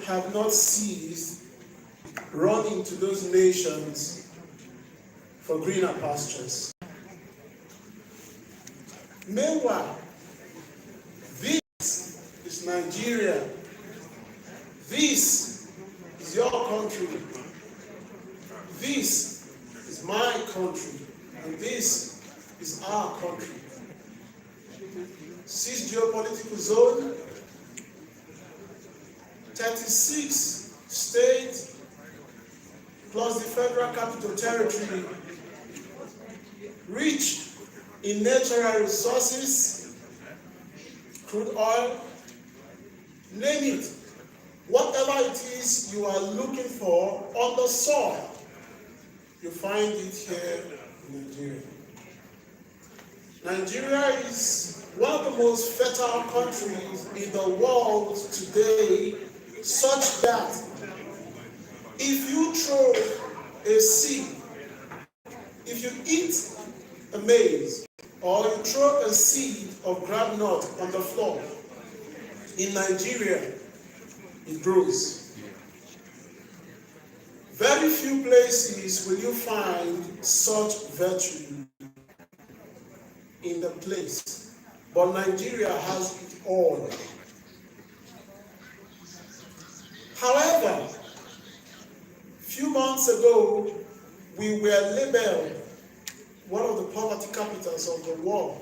have not ceased running to those nations for greener pastures. Meanwhile, this is Nigeria. This is your country. This is my country. And this is our country. 6 geopolitical zone, 36 states, plus the Federal Capital Territory, rich in natural resources, crude oil, name it. Whatever it is you are looking for on the soil, you find it here in Nigeria. Nigeria is one of the most fertile countries in the world today, such that if you throw a seed, if you eat a maize, or you throw a seed of groundnut on the floor, in Nigeria, it grows. Very few places will you find such virtue in the place, but Nigeria has it all. However, few months ago, we were labeled one of the poverty capitals of the world.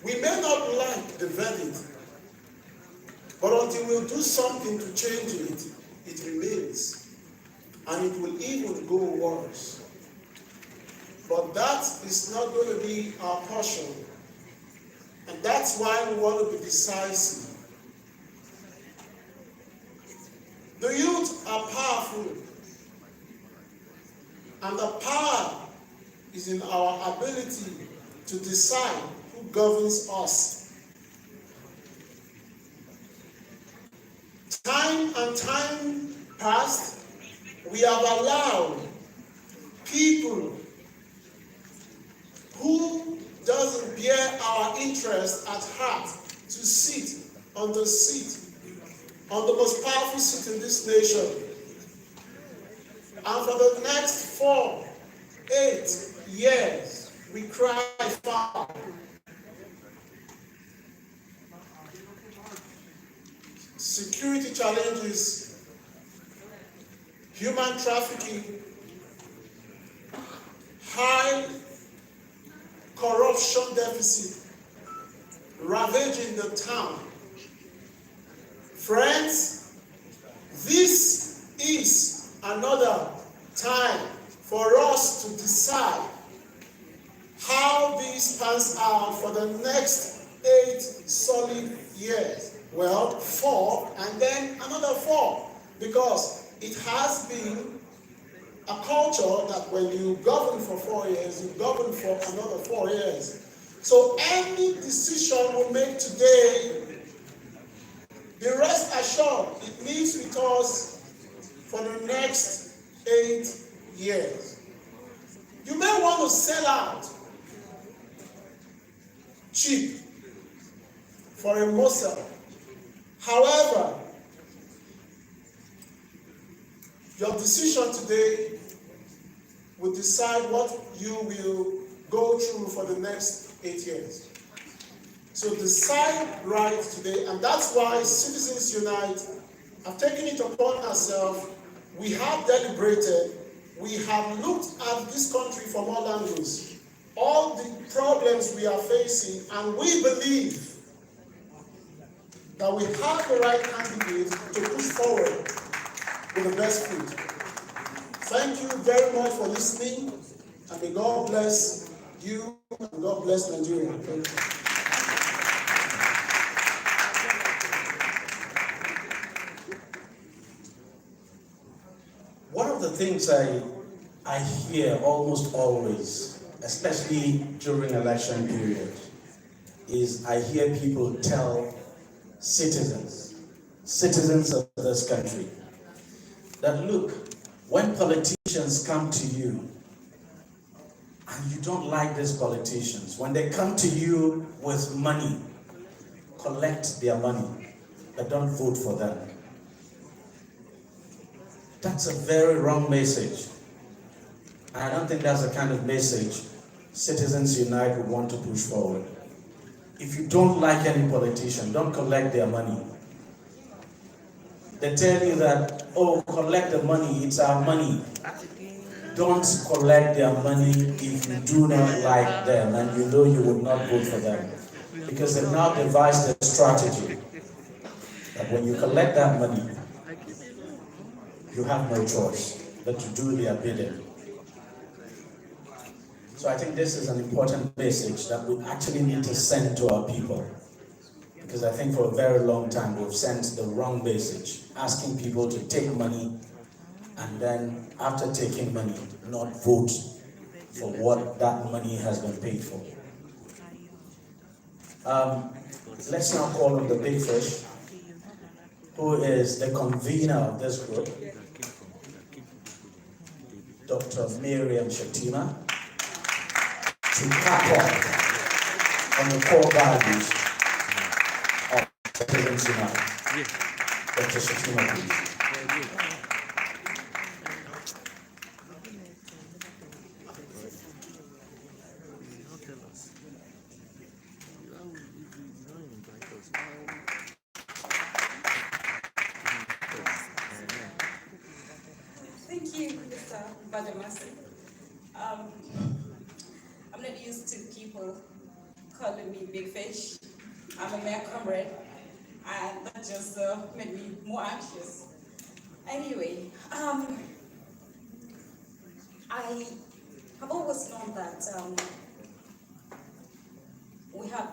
We may not like the verdict, but until we do something to change it, it remains. And it will even go worse. But that is not going to be our portion. And that's why we want to be decisive. The youth are powerful. And the power is in our ability to decide who governs us. Time and time past, we have allowed people who doesn't bear our interest at heart to sit on the most powerful seat in this nation. And for the next 4, 8 years, we cry foul. Security challenges, human trafficking, high corruption deficit, ravaging the town. Friends, this is another time for us to decide how this pans out for the next 8 solid years. Well, 4 and then another 4, because it has been a culture that when you govern for 4 years, you govern for another 4 years. So any decision we make today, be rest assured, it lives with us for the next 8 years. You may want to sell out cheap for a morsel. However, your decision today will decide what you will go through for the next 8 years. So decide right today, and that's why Citizens Unite have taken it upon ourselves. We have deliberated, we have looked at this country from all angles, all the problems we are facing, and we believe that we have the right candidate to push forward with the best fruit. Thank you very much for listening, and may God bless you, and God bless Nigeria. Thank you. One of the things I hear almost always, especially during election period, is I hear people tell citizens of this country, that look, when politicians come to you and you don't like these politicians, when they come to you with money, collect their money, but don't vote for them. That's a very wrong message. And I don't think that's the kind of message Citizens Unite would want to push forward. If you don't like any politician, don't collect their money. They tell you that, oh, collect the money, it's our money. Don't collect their money if you do not like them and you know you would not vote for them. Because they've now devised a strategy that when you collect that money, you have no choice but to do their bidding. So I think this is an important message that we actually need to send to our people. Because I think for a very long time we've sent the wrong message, asking people to take money and then after taking money, not vote for what that money has been paid for. Let's now call on the big fish, who is the convener of this group, Dr. Maryam Shettima, to cap off on the core values of Citizens Unite. Dr. Shettima, please. Thank you, Mr. Badamasi. I'm not used to people calling me big fish. I'm a mere comrade, and that just made me more anxious. Anyway, I have always known that we have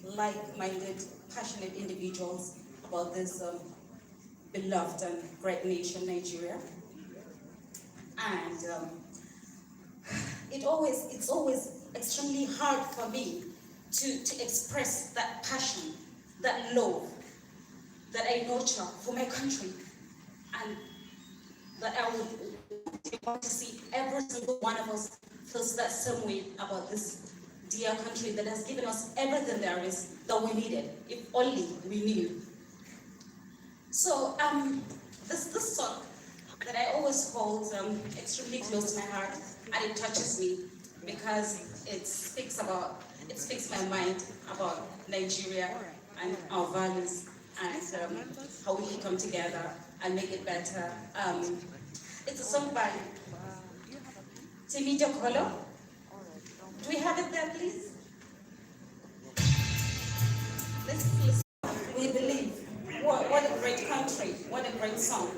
like-minded, passionate individuals about this beloved and great nation, Nigeria. And it's always extremely hard for me to express that passion, that love that I nurture for my country, and that I would want to see every single one of us feels that same way about this dear country that has given us everything there is that we needed, if only we knew. So this song that I always hold extremely close to my heart, and it touches me because it speaks my mind about Nigeria and our values and how we can come together and make it better. It's a song by Timi Jokolo. Do we have it there, please? Let's we believe. What a great country, what a great song,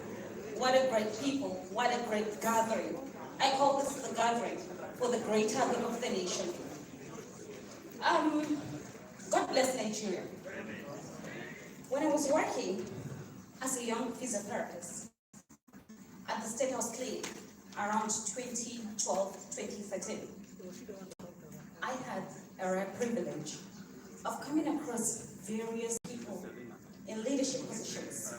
what a great people, what a great gathering. I call this the gathering for the greater good of the nation. God bless Nigeria. When I was working as a young physiotherapist at the State House Clinic around 2012, 2013, I had a rare privilege of coming across various people in leadership positions.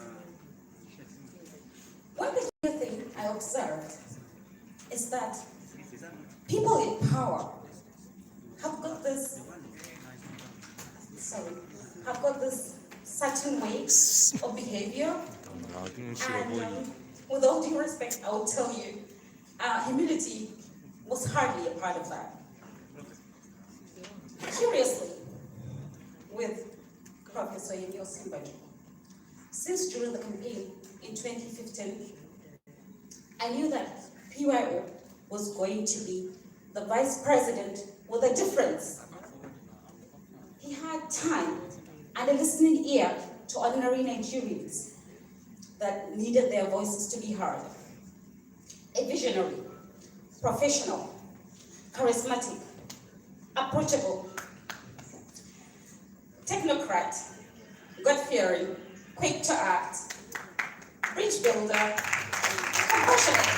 One particular thing I observed is that people in power have got this certain way of behavior, and with all due respect, I will tell you, humility was hardly a part of that. Curiously, with Professor Osinbajo, since during the campaign in 2015, I knew that PYO was going to be the vice president with a difference. He had time and a listening ear to ordinary Nigerians that needed their voices to be heard. A visionary, professional, charismatic, approachable, technocrat, God-fearing, quick to act, bridge builder, compassionate,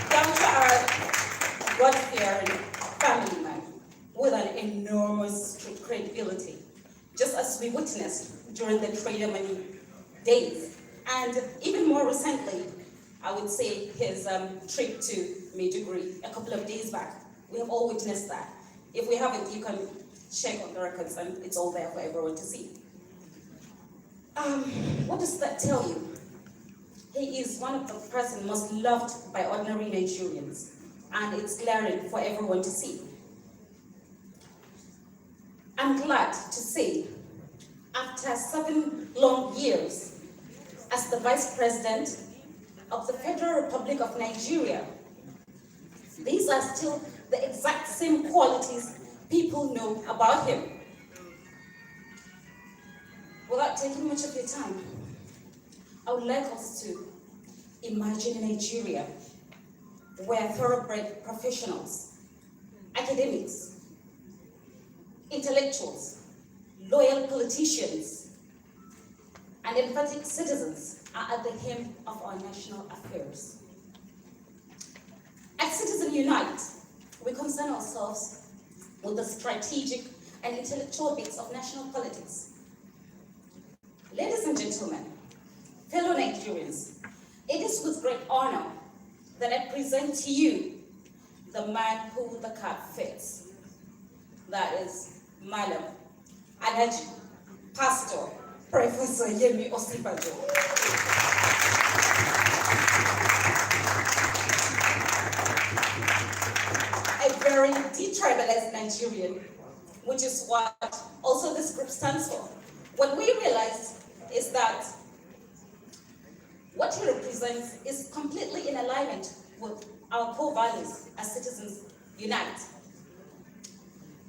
down-to-earth, God-fearing family man with an enormous credibility, just as we witnessed during the trader money days. And even more recently, I would say his trip to Maiduguri a couple of days back. We have all witnessed that. If we haven't, you can check on the records, and it's all there for everyone to see. What does that tell you? He is one of the person most loved by ordinary Nigerians, and it's glaring for everyone to see. I'm glad to say, after 7 long years as the Vice President of the Federal Republic of Nigeria, these are still the exact same qualities people know about him. Without taking much of your time, I would like us to imagine a Nigeria where thoroughbred professionals, academics, intellectuals, loyal politicians, and emphatic citizens are at the helm of our national affairs. At Citizen Unite, we concern ourselves with the strategic and intellectual bits of national politics. Ladies and gentlemen, fellow Nigerians, it is with great honor that I present to you the man who the cap fits. That is Maryam, Alhaji, Pastor, Professor Osinbajo. A very detribalized Nigerian, which is what also this group stands for. What we realized is that what he represents is completely in alignment with our core values as Citizens Unite.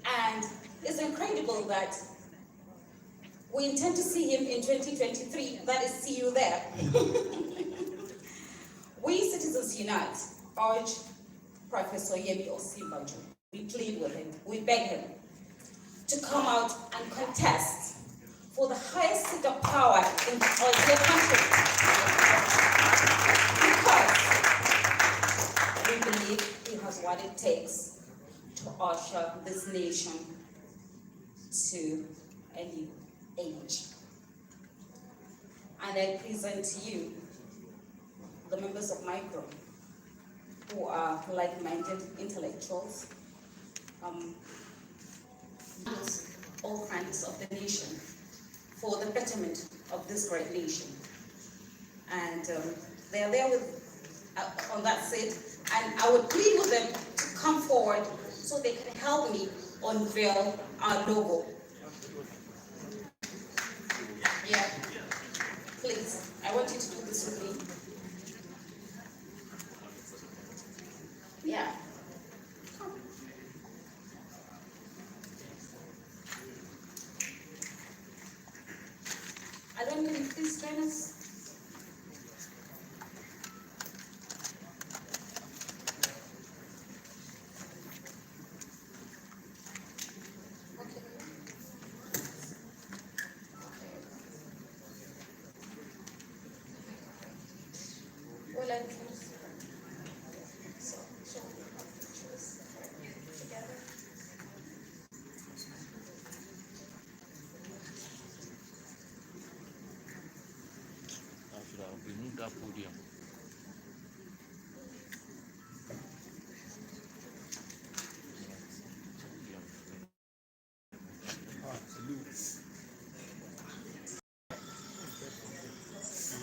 And it's incredible that we intend to see him in 2023, that is, see you there. We Citizens Unite urge Professor Osinbajo, we plead with him, we beg him to come out and contest for the highest seat of power in our dear country. Because we believe he has what it takes to usher this nation to a new age. And I present to you the members of my group who are like-minded intellectuals, all kinds of the nation, for the betterment of this great nation. And they are there with, on that seat, and I would plead with them to come forward so they can help me unveil our logo. Yeah, please, I want you to do this with me. Yeah. Come. I don't know if please join us. Podium.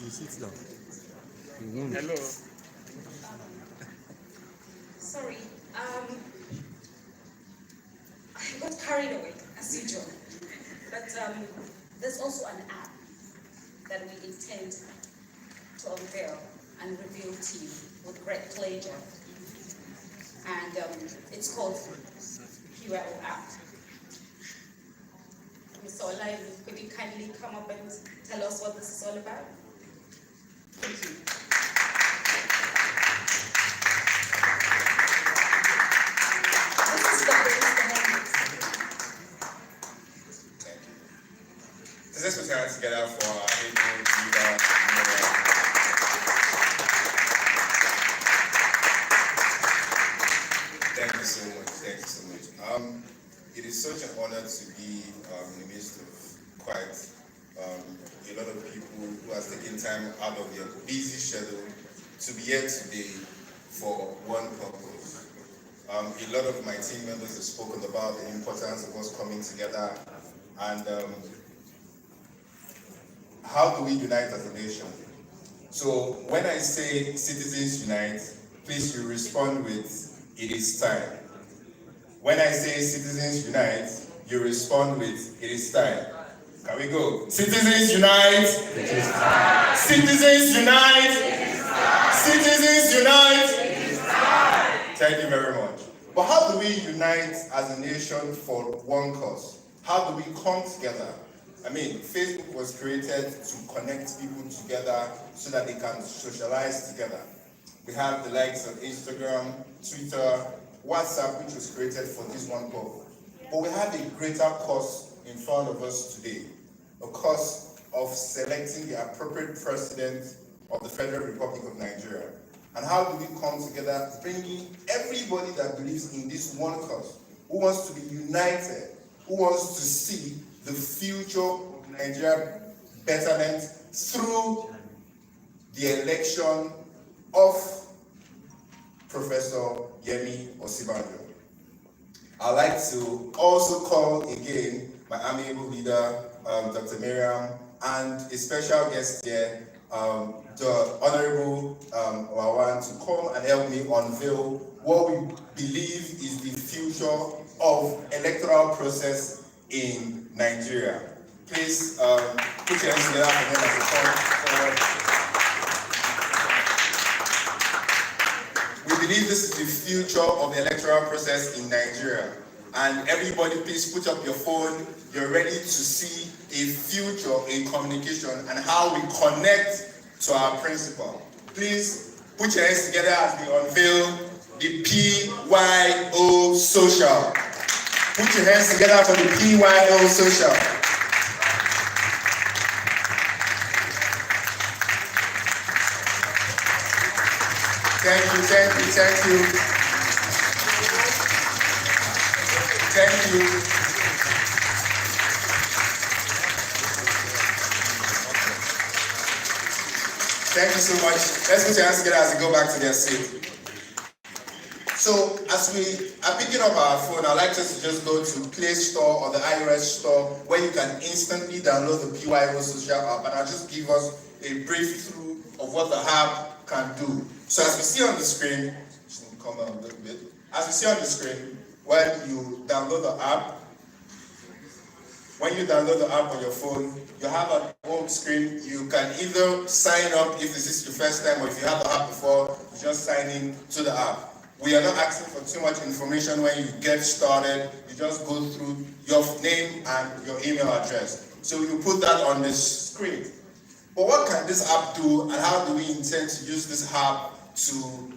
You sit down. You won't. Hello. Sorry, I got carried away as usual. But there's also an app that we intend to unveil and reveal to you with great pleasure. And it's called QL app. Mr. Olai, could you kindly come up and tell us what this is all about? Thank you. This is the base behind it. Thank you. Does this put our hands together for our able leader, Maryam? Thank you so much. Thank you so much. It is such an honor to be in the midst of quite a lot of people who have taken time out of their busy schedule to be here today for one purpose. A lot of my team members have spoken about the importance of us coming together and how do we unite as a nation? So when I say citizens unite, please you respond with, it is time. When I say citizens unite, you respond with, it is time. Can we go? Citizens unite! It is time. Citizens unite! It is time. Citizens unite! It is time. Thank you very much. But how do we unite as a nation for one cause? How do we come together? I mean, Facebook was created to connect people together so that they can socialize together. We have the likes of Instagram, Twitter, WhatsApp, which was created for this one purpose. But we have a greater cause in front of us today, a cause of selecting the appropriate president of the Federal Republic of Nigeria. And how do we come together, bringing everybody that believes in this one cause, who wants to be united, who wants to see the future of Nigeria betterment through the election of Professor Yemi Osinbajo. I'd like to also call again my amiable leader, Dr. Maryam, and a special guest here, the Honorable Wawan, to come and help me unveil what we believe is the future of electoral process in Nigeria. Please put your hands together for them as they come forward. We believe this is the future of the electoral process in Nigeria. And everybody, please put up your phone. You're ready to see a future in communication and how we connect to our principal. Please put your hands together as we unveil the PYO Social. Put your hands together for the PYO Social. Thank you, thank you, thank you. Thank you. Thank you so much. Let's put your hands together as we go back to their seat. So, as we are picking up our phone, I'd like us to just go to Play Store or the iOS Store where you can instantly download the PYO Social app, and I'll just give us a brief through of what the app can do. So, as we see on the screen, just come down a little bit. As we see on the screen, when you download the app, on your phone, you have a home screen. You can either sign up if this is your first time, or if you have the app before, you just sign in to the app. We are not asking for too much information when you get started. You just go through your name and your email address. So you put that on the screen. But what can this app do, and how do we intend to use this app to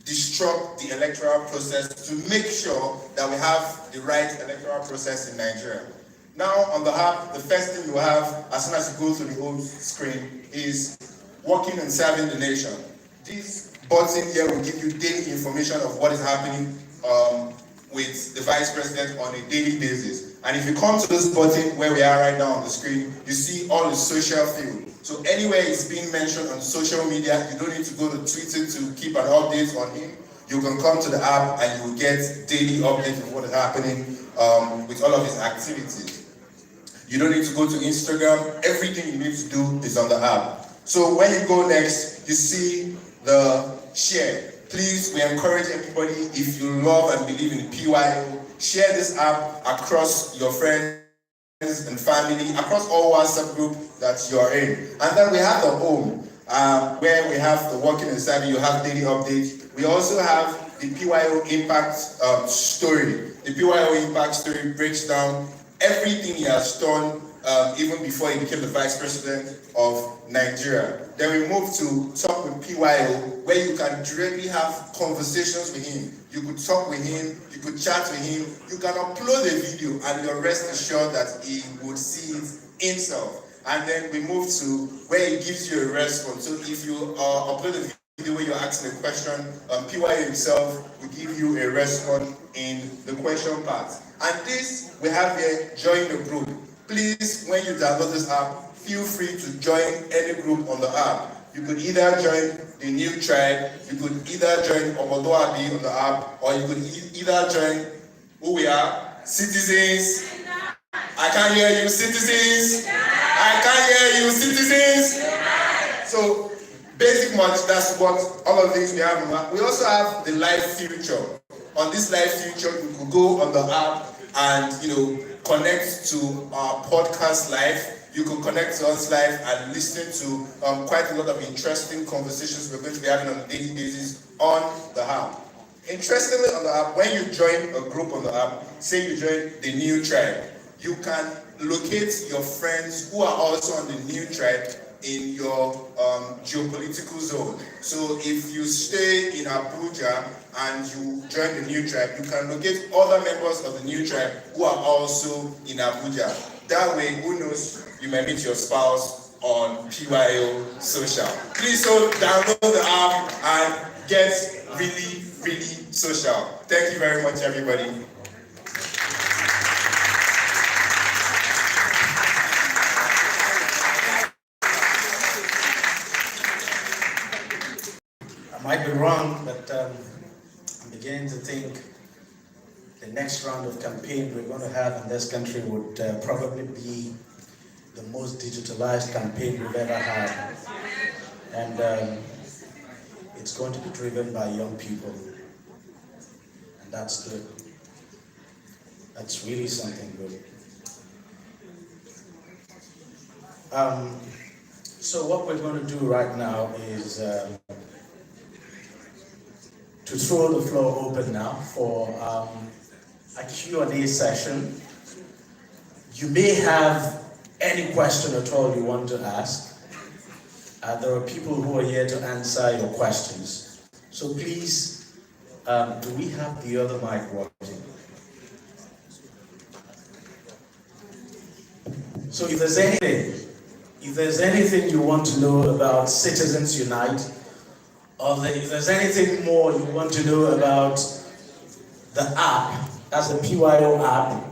disrupt the electoral process, to make sure that we have the right electoral process in Nigeria? Now, on the app, the first thing you have, as soon as you go to the home screen, is working and serving the nation. This button here will give you daily information of what is happening with the Vice President on a daily basis. And if you come to this button where we are right now on the screen, you see all the social field. So anywhere it's being mentioned on social media, you don't need to go to Twitter to keep an update on him. You can come to the app and you will get daily updates of what is happening with all of his activities. You don't need to go to Instagram. Everything you need to do is on the app. So when you go next, you see the share. Please, we encourage everybody, if you love and believe in PYO, share this app across your friends and family, across all WhatsApp groups that you're in. And then we have the home, where we have the working and savvy, you have daily updates. We also have the PYO Impact story. The PYO Impact story breaks down everything he has done even before he became the Vice President of Nigeria. Then we move to Talk with PYO, where you can directly have conversations with him. You could talk with him, you could chat with him, you can upload a video, and you're rest assured that he would see it himself. And then we move to where he gives you a response. So if you upload a video where you're asking a question, PYO himself will give you a response in the question part. And this, we have here, join the group. Please, when you download this app, feel free to join any group on the app. You could either join the new tribe, you could either join Omodoabi on the app, or you could either join who we are, citizens. I can't hear you, citizens. I can't hear you, citizens. So, basic much, that's what all of these we have. We also have the live future. On this live future, you could go on the app and connect to our podcast live. You could connect to us live and listen to quite a lot of interesting conversations we're going to be having on a daily basis on the app. Interestingly, on the app, when you join a group on the app, say you join the new tribe, you can locate your friends who are also on the new tribe in your geopolitical zone. So if you stay in Abuja and you join the new tribe, you can locate other members of the new tribe who are also in Abuja. That way, who knows, you may meet your spouse on PYO social. Please download the app and get really, really social. Thank you very much, everybody. I might be wrong, but I'm beginning to think the next round of campaign we're going to have in this country would probably be the most digitalized campaign we've ever had. And it's going to be driven by young people. And that's good. That's really something good. So what we're going to do right now is to throw the floor open now for a Q&A session. You may have any question at all you want to ask. There are people who are here to answer your questions. So please, do we have the other mic working? So if there's anything you want to know about Citizens Unite, or if there's anything more you want to know about the app, that's the PYO app,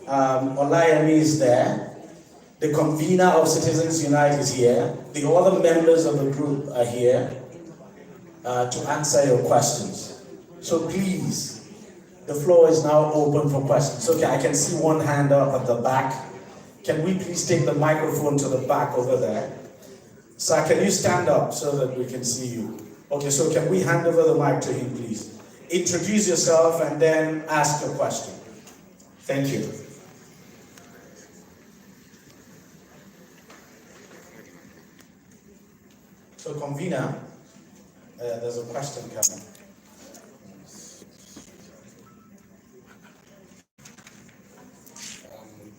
Olayemi is there. The convener of Citizens Unite is here. The other members of the group are here to answer your questions. So please, the floor is now open for questions. Okay, I can see one hand up at the back. Can we please take the microphone to the back over there? Sir, can you stand up so that we can see you? Okay, so can we hand over the mic to him, please? Introduce yourself and then ask your question. Thank you. So, convener, there's a question coming.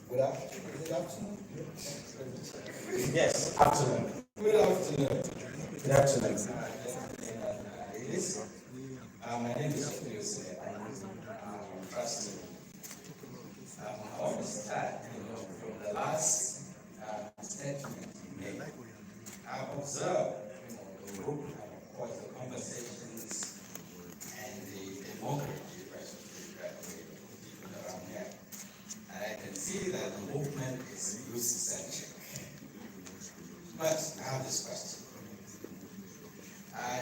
Good afternoon. Yes, afternoon. Good afternoon. Good afternoon. Ladies, my name is Shettima. I'm trusted. I want to start, from the last statement you made. I've observed, the group, of course, the conversations and the democracy around here. And I can see that the movement is youth-centric. But I have this question.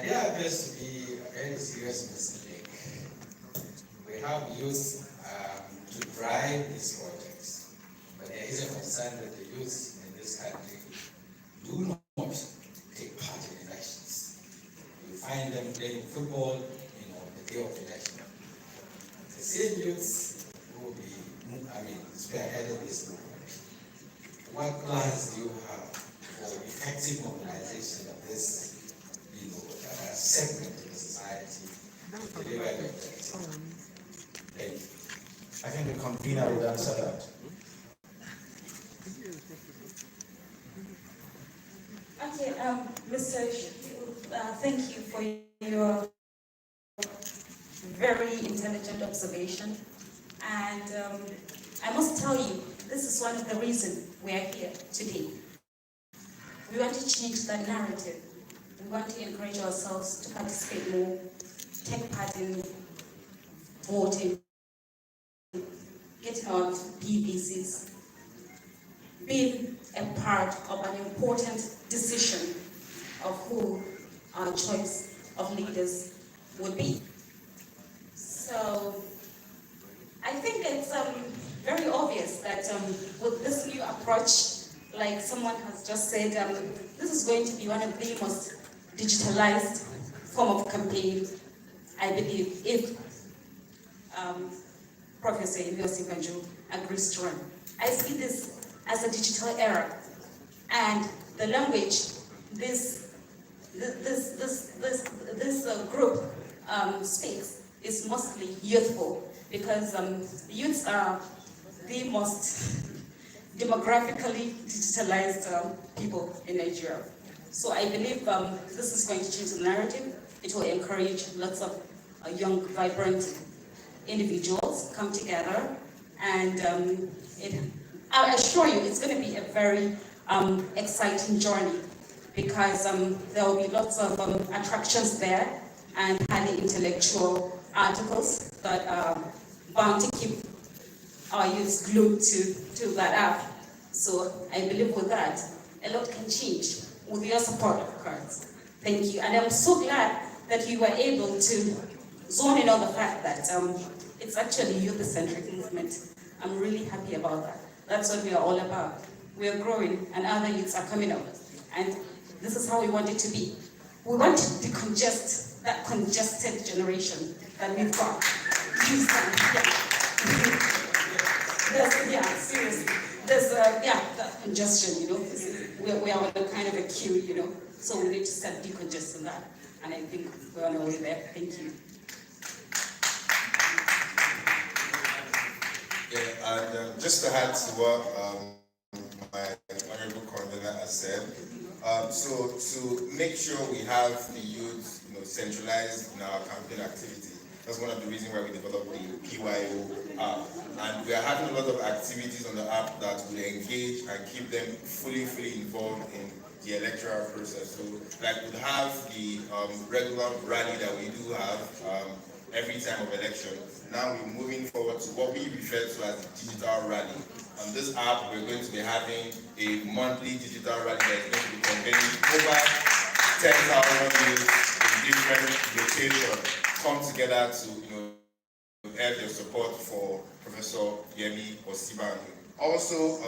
There appears to be a very serious mistake. We have youth to drive these projects, but there is a concern that the youth in this country do not take part in elections. You find them playing football, the day of election. The same youth will be, spearheading this movement. What plans do you have for effective mobilization of this, segment of the society to deliver the objective? Thank you. I think the convener would answer that. Okay, Mr. Thank you for your very intelligent observation. And I must tell you, this is one of the reasons we are here today. We want to change that narrative. We want to encourage ourselves to participate more, take part in voting, getting out PVCs, being a part of an important decision of who our choice of leaders would be. So I think it's very obvious that with this new approach, like someone has just said, this is going to be one of the most digitalized form of campaign, I believe, if Professor Osinbajo agrees to run. I see this as a digital era, and the language this group speaks is mostly youthful, because youths are the most demographically digitalized people in Nigeria. So I believe this is going to change the narrative. It will encourage lots of young, vibrant individuals come together, and I assure you it's going to be a very exciting journey, because there will be lots of attractions there, and highly intellectual articles that are bound to keep our youths glued to that app. So I believe with that, a lot can change with your support, of course. Thank you. And I'm so glad that you were able to zone in on the fact that it's actually youth-centric movement. I'm really happy about that. That's what we are all about. We are growing, and other youths are coming up. And this is how we want it to be. We want to decongest that congested generation that we've got. Seriously. There's that congestion, we are on a kind of a queue, so we need to start decongesting that. And I think we're on our way there. Thank you. Yeah, and just to add to what my honorable convener has said, so to make sure we have the youth, centralized in our campaign activity. That's one of the reasons why we developed the PYO app. And we are having a lot of activities on the app that will engage and keep them fully involved in the electoral process. So, like, we'll have the regular rally that we do have every time of election. Now we're moving forward to what we refer to as the digital rally. On this app, we're going to be having a monthly digital rally that is going to be convening over 10,000 youths in different locations come together to have their support for Professor Yemi Osinbajo. Also,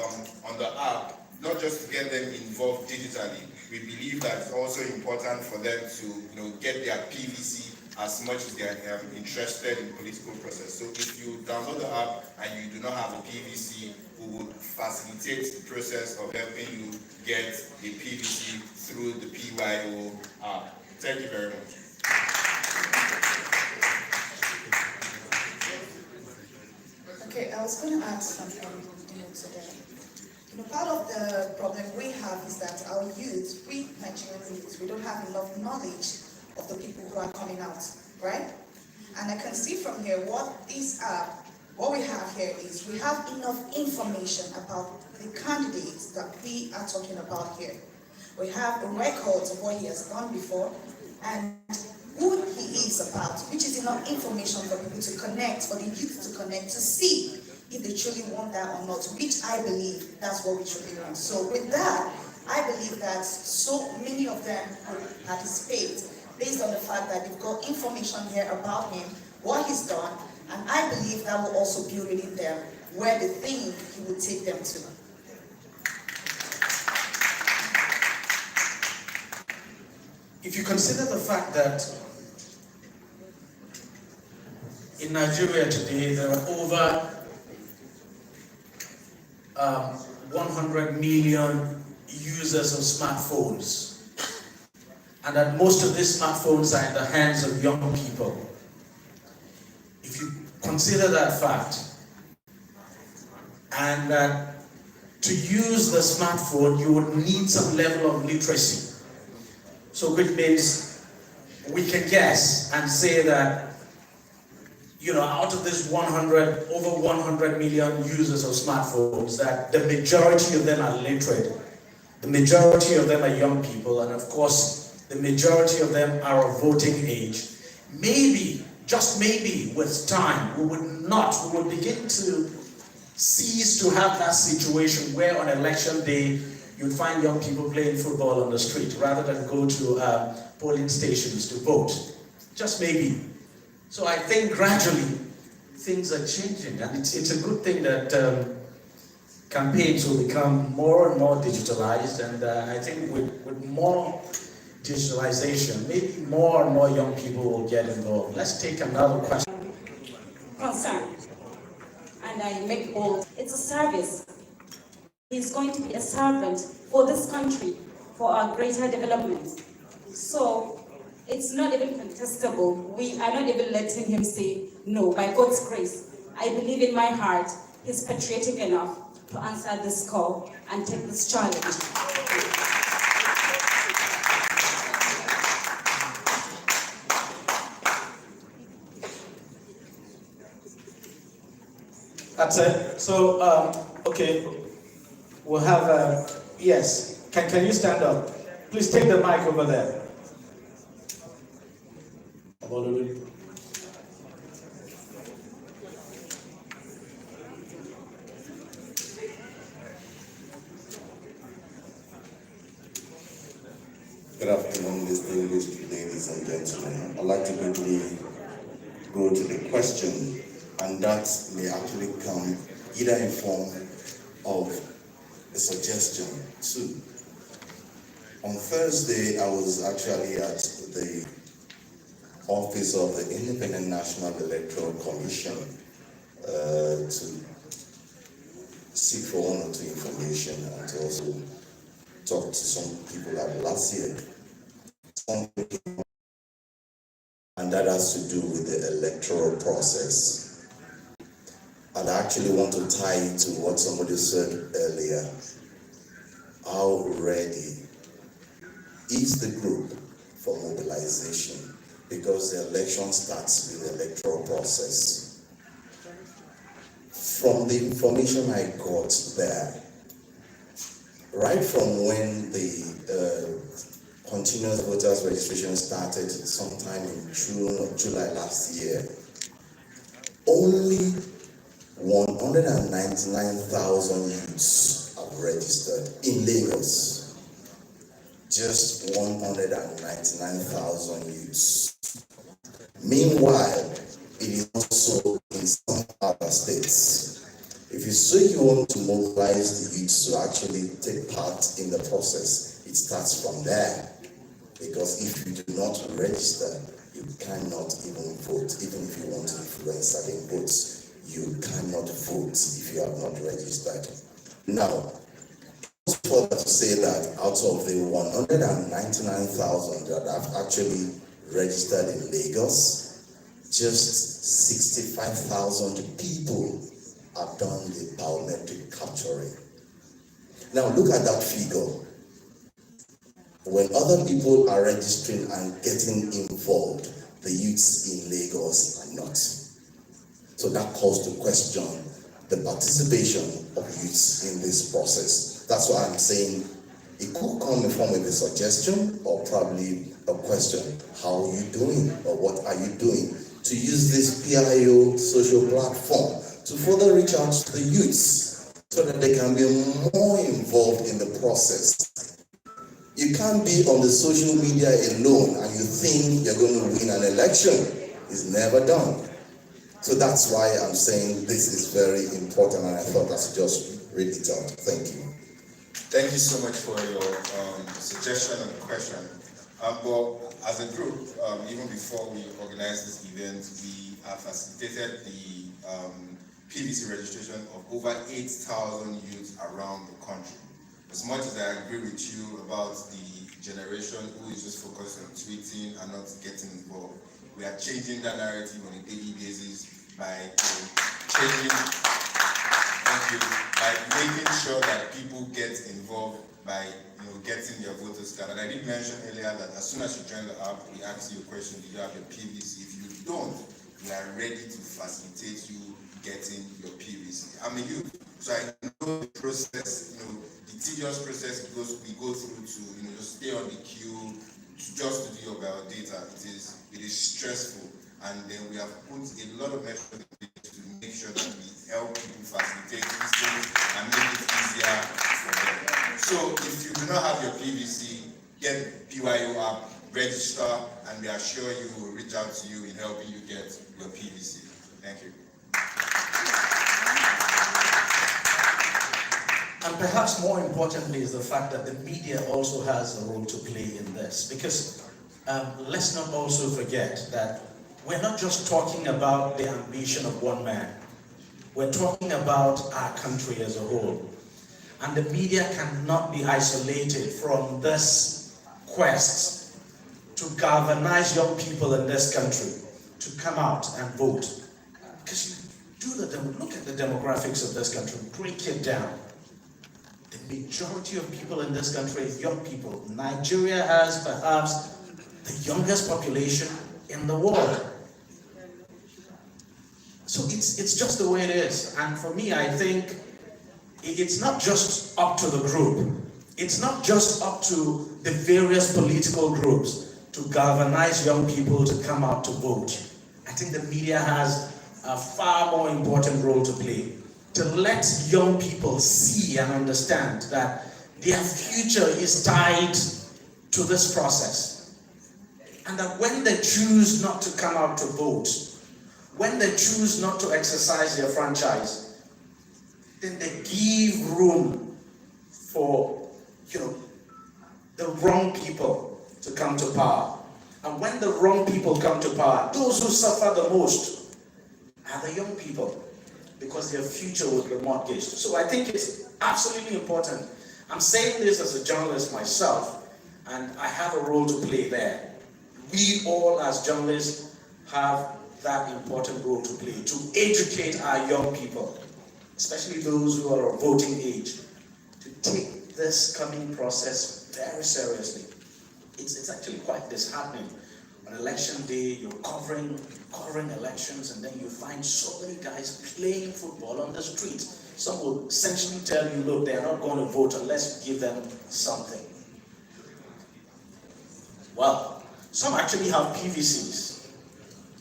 on the app, not just to get them involved digitally, we believe that it's also important for them to get their PVC as much as they are interested in political process. So if you download the app and you do not have a PVC, we would facilitate the process of helping you get a PVC through the PYO app. Thank you very much. Okay, I was going to add something today. Part of the problem we have is that our youth, we Nigerian youth, we don't have enough knowledge of the people who are coming out, right? And I can see from here what we have here is we have enough information about the candidates that we are talking about here. We have the records of what he has done before and who he is about, which is enough information for people to connect, for the youth to connect, to see if they truly want that or not, which I believe that's what we truly want. So with that, I believe that so many of them will participate based on the fact that they've got information here about him, what he's done, and I believe that will also build it in them where they think he will take them to. If you consider the fact that in Nigeria today there are over 100 million users of smartphones, and that most of these smartphones are in the hands of young people. If you consider that fact, and that to use the smartphone you would need some level of literacy. So which means we can guess and say that out of this over 100 million users of smartphones, that the majority of them are literate, the majority of them are young people, and of course, the majority of them are of voting age. Maybe, just maybe, with time, we would begin to cease to have that situation where on election day, you'd find young people playing football on the street rather than go to polling stations to vote. Just maybe. So I think gradually things are changing, and it's a good thing that campaigns will become more and more digitalized, and I think with more digitalization, maybe more and more young people will get involved. Let's take another question. Concern. And I make bold. It's a service. He's going to be a servant for this country, for our greater development. So it's not even contestable. We are not even letting him say no. By God's grace, I believe in my heart he's patriotic enough to answer this call and take this challenge. That's it. So, okay, we'll have, yes, can you stand up? Please take the mic over there. Good afternoon, distinguished ladies and gentlemen. I'd like to quickly go to the question, and that may actually come either in form of a suggestion too. On Thursday, I was actually at the office of the Independent National Electoral Commission to seek for one or two information and to also talk to some people like last year. And that has to do with the electoral process. And I actually want to tie it to what somebody said earlier. How ready is the group for mobilization? Because the election starts with the electoral process. From the information I got there, right from when the continuous voters registration started sometime in June or July last year, only 199,000 youths have registered in Lagos. Just 199,000 youths. Meanwhile, it is also in some other states. If you say you want to mobilize the youths to actually take part in the process, it starts from there. Because if you do not register, you cannot even vote. Even if you want to influence certain votes, you cannot vote if you have not registered. Now, further to say that out of the 199,000 that have actually registered in Lagos, just 65,000 people have done the biometric capturing. Now look at that figure. When other people are registering and getting involved, the youths in Lagos are not. So that calls to question the participation of youths in this process. That's why I'm saying it could come in form of a suggestion or probably a question. How are you doing, or what are you doing to use this PIO social platform to further reach out to the youths so that they can be more involved in the process? You can't be on the social media alone and you think you're going to win an election. It's never done. So that's why I'm saying this is very important, and I thought I should just read it out. Thank you. Thank you so much for your suggestion and question. But as a group, even before we organized this event, we have facilitated the PVC registration of over 8,000 youths around the country. As much as I agree with you about the generation who is just focused on tweeting and not getting involved, we are changing that narrative on a daily basis by making sure that people get involved by getting their voters card. And I did mention earlier that as soon as you join the app, we ask you a question: do you have your PVC? If you don't, we are ready to facilitate you getting your PVC. I'm a youth, so I know the process, the tedious process we go through to just stay on the queue, just to do your biodata. It is stressful, and then we have put a lot of effort to make sure that we help people facilitate these things and make it easier for them. So So if you do not have your PVC, get BYO app, register, and we are sure you will reach out to you in helping you get your PVC. Thank you. And perhaps more importantly is the fact that the media also has a role to play in this, because let's not also forget that we're not just talking about the ambition of one man. We're talking about our country as a whole. And the media cannot be isolated from this quest to galvanize young people in this country to come out and vote. Because you look at the demographics of this country, break it down. The majority of people in this country is young people. Nigeria has perhaps the youngest population in the world. So it's just the way it is. And for me, I think it's not just up to the group. It's not just up to the various political groups to galvanize young people to come out to vote. I think the media has a far more important role to play, to let young people see and understand that their future is tied to this process. And that when they choose not to come out to vote, when they choose not to exercise their franchise, then they give room for, the wrong people to come to power. And when the wrong people come to power, those who suffer the most are the young people, because their future will be mortgaged. So I think it's absolutely important. I'm saying this as a journalist myself, and I have a role to play there. We all as journalists have that important role to play, to educate our young people, especially those who are of voting age, to take this coming process very seriously. It's actually quite disheartening. On election day, you're covering elections, and then you find so many guys playing football on the street. Some will essentially tell you, look, they're not going to vote unless you give them something. Well, some actually have PVCs.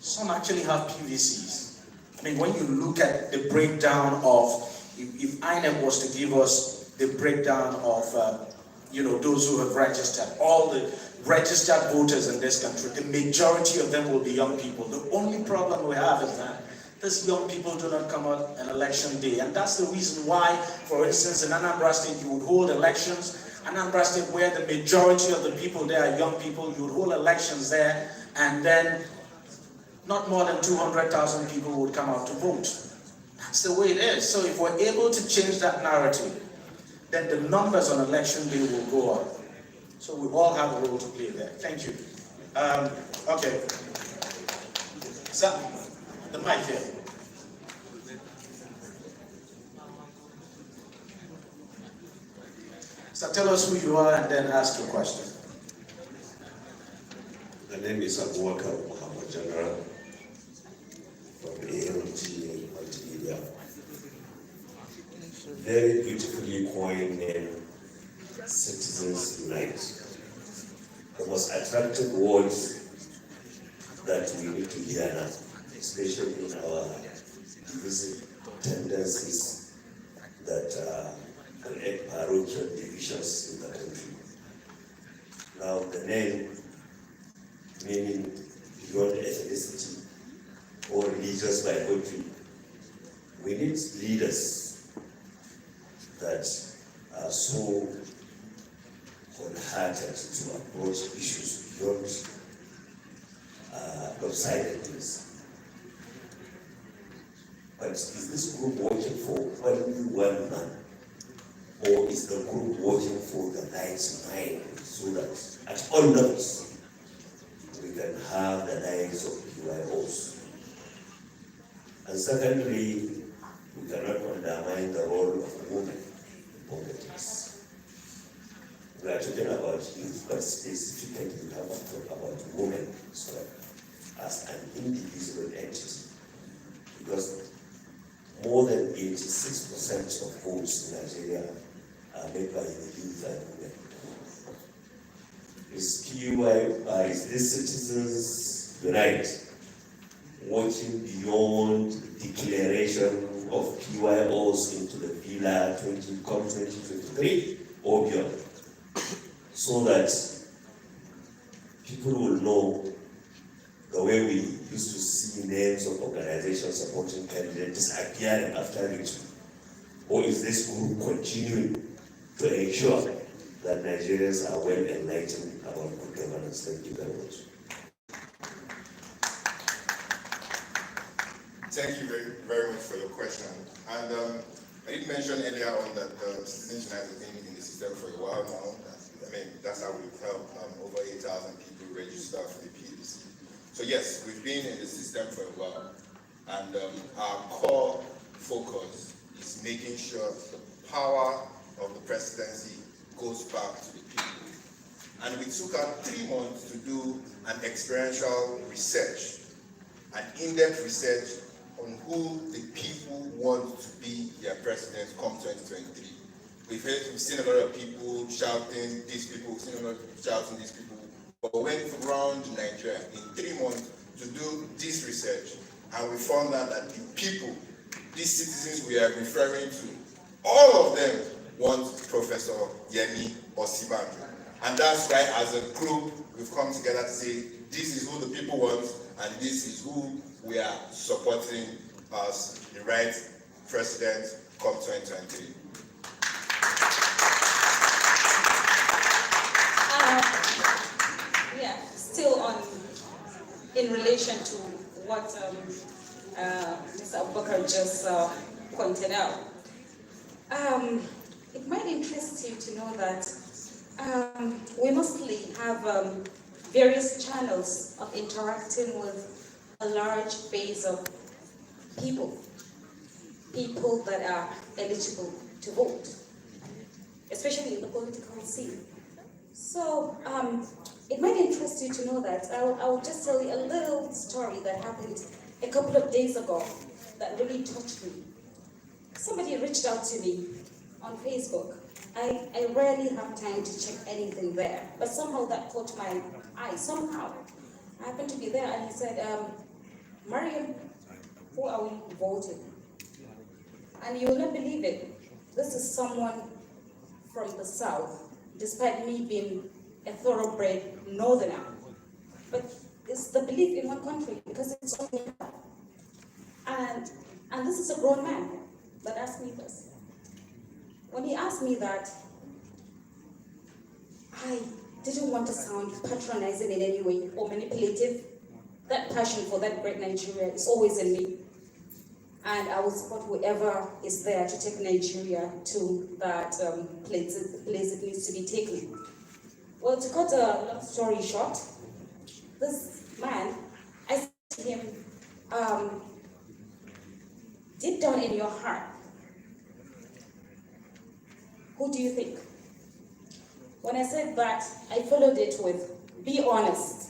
Some actually have PVCs. I mean, when you look at the breakdown of, if INEC was to give us the breakdown of, those who have registered, all the registered voters in this country, the majority of them will be young people. The only problem we have is that these young people do not come out on election day. And that's the reason why, for instance, in Anambra State, you would hold elections. Anambra State, where the majority of the people there are young people, you would hold elections there, and then not more than 200,000 people would come out to vote. That's the way it is. So if we're able to change that narrative, then the numbers on election day will go up. So we all have a role to play there. Thank you. Okay. So, the mic here. So tell us who you are and then ask your question. The name is Abubakar Muhammad General from ALG Multimedia. Very beautifully coined name, Citizens Unite. The most attractive words that we need to hear now, especially in our divisive tendencies that create parochial divisions in the country. Now the name, meaning beyond ethnicity or religious bigotry, we need leaders that are so wholehearted to approach issues beyond lopsidedness. But is this group working for only one man, or is the group working for the lives mind, so that at all levels we can have the lives of PYOs? And secondly, we cannot undermine the role of women in politics. We are talking about youth, but specifically we have to talk about women as an indivisible entity, because more than 86% of votes in Nigeria are made by the youth and women. Is this Citizens Unite working beyond declaration of PYOs into the Villa 2023? or beyond, so that people will know the way we used to see names of organizations supporting candidates disappearing after victory? Or is this group continuing to ensure that Nigerians are well enlightened about good governance? Thank you very much. Thank you very, very much for your question. And I did mention earlier on that citizenship has been in the system for a while now. That's how we've helped over 8,000 people register for the PDC. So yes, we've been in the system for a while. And our core focus is making sure the power of the presidency goes back to the people. And we took out 3 months to do an experiential research, an in-depth research on who the people want to be their president come 2023. We've seen a lot of people shouting these people, we've seen a lot of people shouting these people, but we went around Nigeria in 3 months to do this research, and we found out that the people, these citizens we are referring to, all of them want Professor Yemi Osinbajo. And that's why as a group, we've come together to say, this is who the people want, and this is who we are supporting as the right president come 2023. Yeah, still in relation to what Mr. Abubakar just pointed out. It might interest you to know that we mostly have various channels of interacting with a large base of people that are eligible to vote, especially in the political scene. So it might interest you to know that I'll just tell you a little story that happened a couple of days ago that really touched me. Somebody reached out to me on Facebook. I rarely have time to check anything there, but somehow that caught my eye. Somehow I happened to be there, and he said, Maryam, who are we voting? And you will not believe it. This is someone from the South, despite me being a thoroughbred northerner. But it's the belief in one country, because it's only and this is a grown man that asked me this. When he asked me that, I didn't want to sound patronizing in any way or manipulative. That passion for that great Nigeria is always in me. And I will support whoever is there to take Nigeria to that place it needs to be taken. Well, to cut a long story short, this man, I said to him, deep down in your heart, who do you think? When I said that, I followed it with, be honest.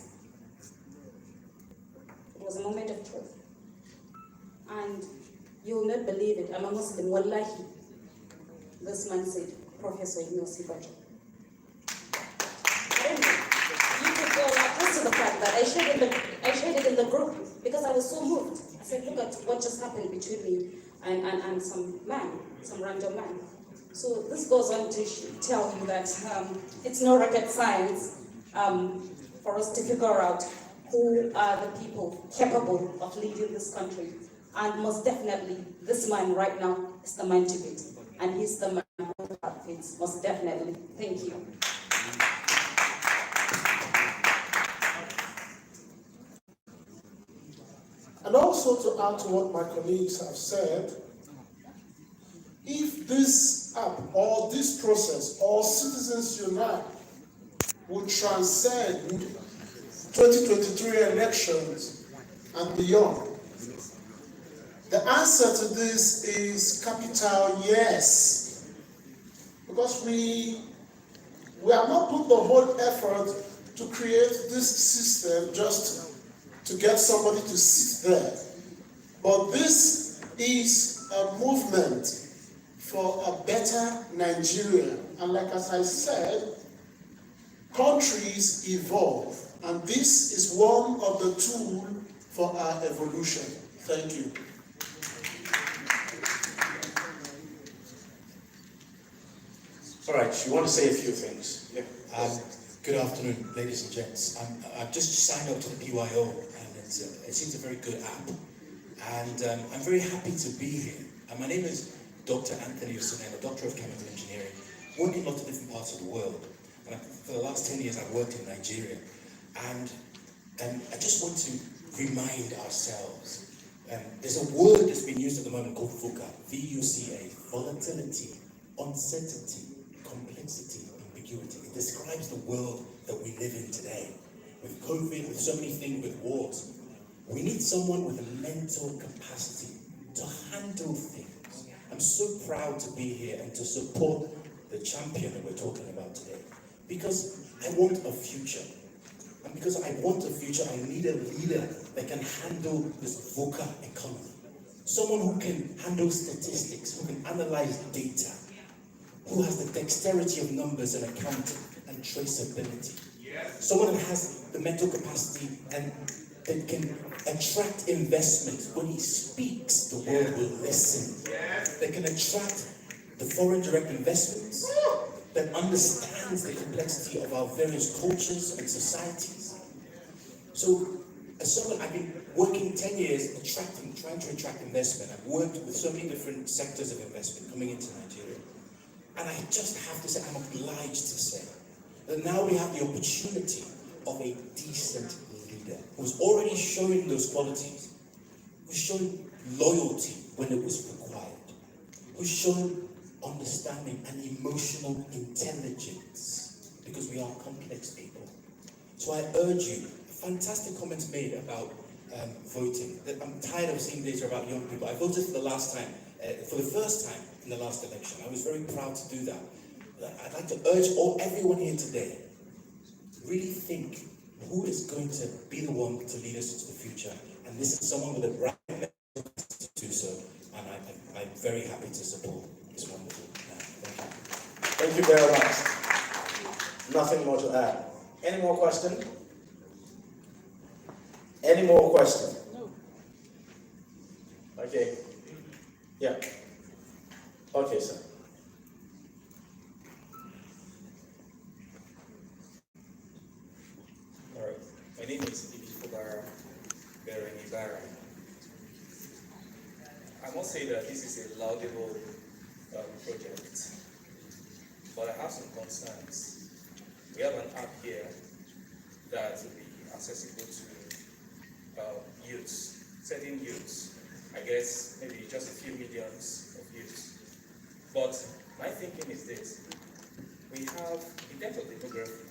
It was a moment of truth. And you will not believe it, I'm a Muslim, wallahi. This man said, Professor Osinbajo. You could go like this to the fact that I shared it in the group because I was so moved. I said, look at what just happened between me and some random man. So this goes on to tell you that it's no rocket science for us to figure out who are the people capable of leading this country. And most definitely, this man right now is the man to beat. And he's the man who fits, most definitely. Thank you. And also to add to what my colleagues have said, if this app or this process or Citizens Unite would transcend 2023 elections and beyond, the answer to this is capital yes. Because we have not put the whole effort to create this system just to get somebody to sit there. But this is a movement for a better Nigeria. And like as I said, countries evolve. And this is one of the tools for our evolution. Thank you. All right, you want to say a few things? Yeah. Good afternoon, ladies and gents. I've just signed up to the PYO, and it seems a very good app. And I'm very happy to be here. And my name is Dr. Anthony Osinbajo, Doctor of Chemical Engineering, working in lots of different parts of the world. And for the last 10 years, I've worked in Nigeria. And I just want to remind ourselves, there's a word that's been used at the moment called VUCA, V-U-C-A, volatility, uncertainty, complexity, ambiguity. It describes the world that we live in today. With COVID, with so many things, with wars. We need someone with a mental capacity to handle things. I'm so proud to be here and to support the champion that we're talking about today. Because I want a future. And because I want a future, I need a leader that can handle this VUCA economy. Someone who can handle statistics, who can analyze data, who has the dexterity of numbers and accounting and traceability. Someone that has the mental capacity and that can attract investment. When he speaks, the world will listen. That can attract the foreign direct investments, that understands the complexity of our various cultures and societies. So, as someone, I've been working 10 years trying to attract investment. I've worked with so many different sectors of investment coming into Nigeria. And I just have to say, I'm obliged to say, that now we have the opportunity of a decent leader who's already showing those qualities, who's showing loyalty when it was required, who's shown understanding and emotional intelligence, because we are complex people. So I urge you, fantastic comments made about voting. I'm tired of seeing data about young people. I voted for the first time in the last election. I was very proud to do that. I'd like to urge everyone here today, really think who is going to be the one to lead us into the future. And this is someone with a bright message to do so. And I'm very happy to support this wonderful man. Thank you. Thank you very much. Nothing more to add. Any more question? Any more question? No. Okay. Yeah. Okay, sir. All right. My name is Ibara Ibarra. I must say that this is a laudable project, but I have some concerns. We have an app here that will be accessible to youths, certain youths. I guess maybe just a few millions of youths. But my thinking is this: we have, in terms of demography,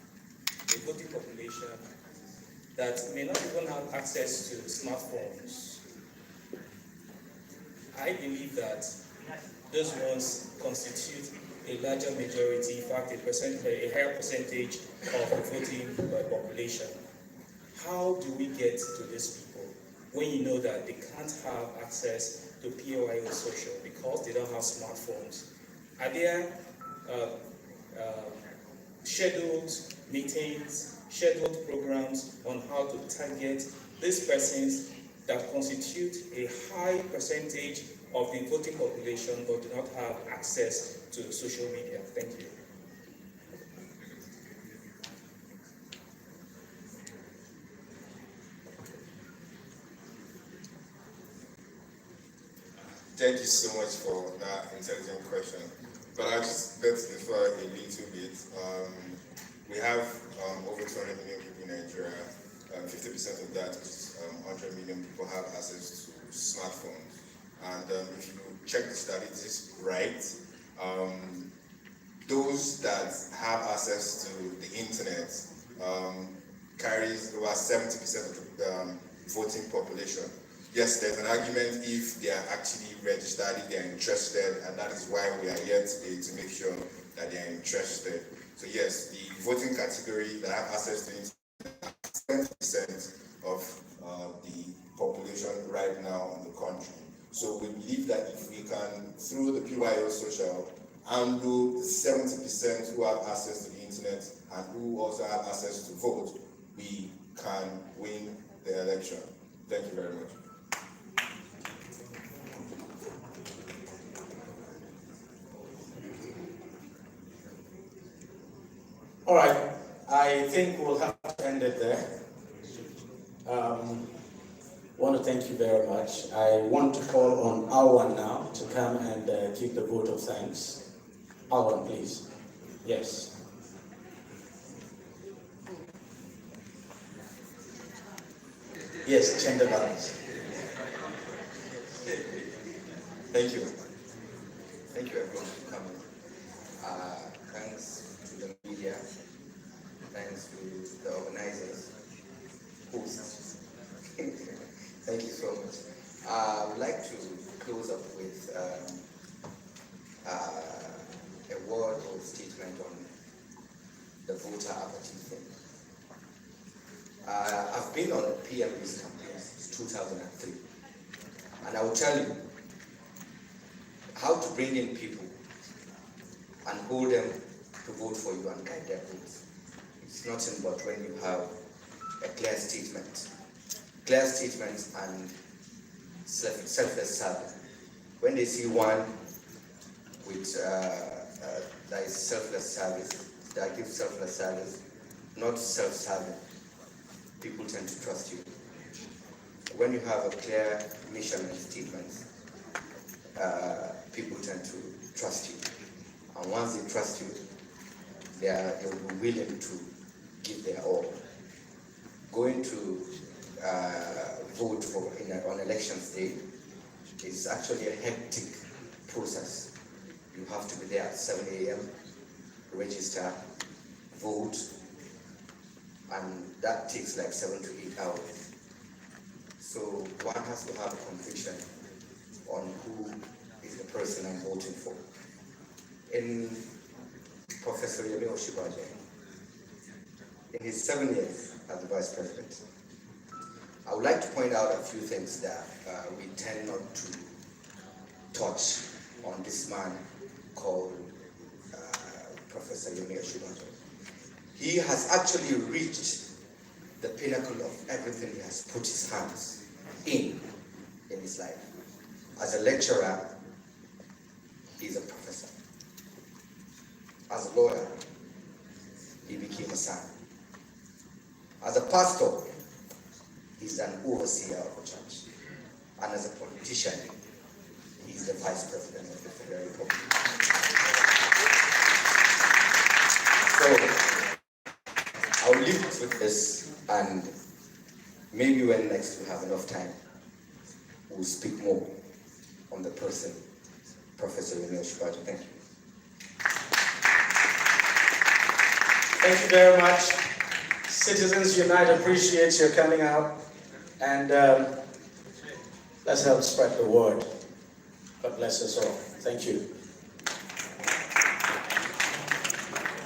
a voting population that may not even have access to smartphones. I believe that those ones constitute a larger majority, in fact, a higher percentage of the voting population. How do we get to these people when you know that they can't have access to POIO social because they don't have smartphones? Are there scheduled meetings, scheduled programs on how to target these persons that constitute a high percentage of the voting population but do not have access to social media? Thank you. Thank you so much for that intelligent question. But I'll just bet to differ a little bit. We have over 200 million people in Nigeria. 50% of that, which is 100 million people, have access to smartphones. And if you check the statistics right, those that have access to the internet carries about 70% of the voting population. Yes, there's an argument if they are actually registered, if they are interested, and that is why we are here today, to make sure that they are interested. So yes, the voting category that have access to internet, 70% of the population right now in the country. So we believe that if we can, through the PYO social, handle the 70% who have access to the internet and who also have access to vote, we can win the election. Thank you very much. All right, I think we'll have to end it there. Want to thank you very much. I want to call on Awan now to come and give the vote of thanks. Awan, please. Yes. Yes, gender balance. Thank you. Thank you everyone for coming. Thanks to the media. Thanks to the organizers. Hosts. Thank you so much. I would like to close up with a word or statement on the voter apathy thing. I've been on PMB's campaign since 2003, and I will tell you how to bring in people and hold them to vote for you and guide their votes. It's nothing but when you have a clear statement and selfless service. When they see one with that is selfless service, that gives selfless service, not self-serving, people tend to trust you. When you have a clear mission and statement, people tend to trust you. And once they trust you, they will be willing to give their all. Going to vote on elections day is actually a hectic process. You have to be there at 7 a.m., register, vote, and that takes like 7 to 8 hours. So one has to have a conviction on who is the person I'm voting for. In Professor Osinbajo, in his 7 years as the Vice President, I would like to point out a few things that we tend not to touch on this man called Professor Osinbajo. He has actually reached the pinnacle of everything he has put his hands in his life. As a lecturer, he's a professor. As a lawyer, he became a son. As a pastor, he's an overseer of a church. And as a politician, he's the Vice President of the Federal Republic. So, I'll leave it with this, and maybe when next we have enough time, we'll speak more on the person, Professor Osinbajo. Thank you. Thank you very much. Citizens Unite appreciates your coming out, and let's help spread the word. God bless us all. Thank you.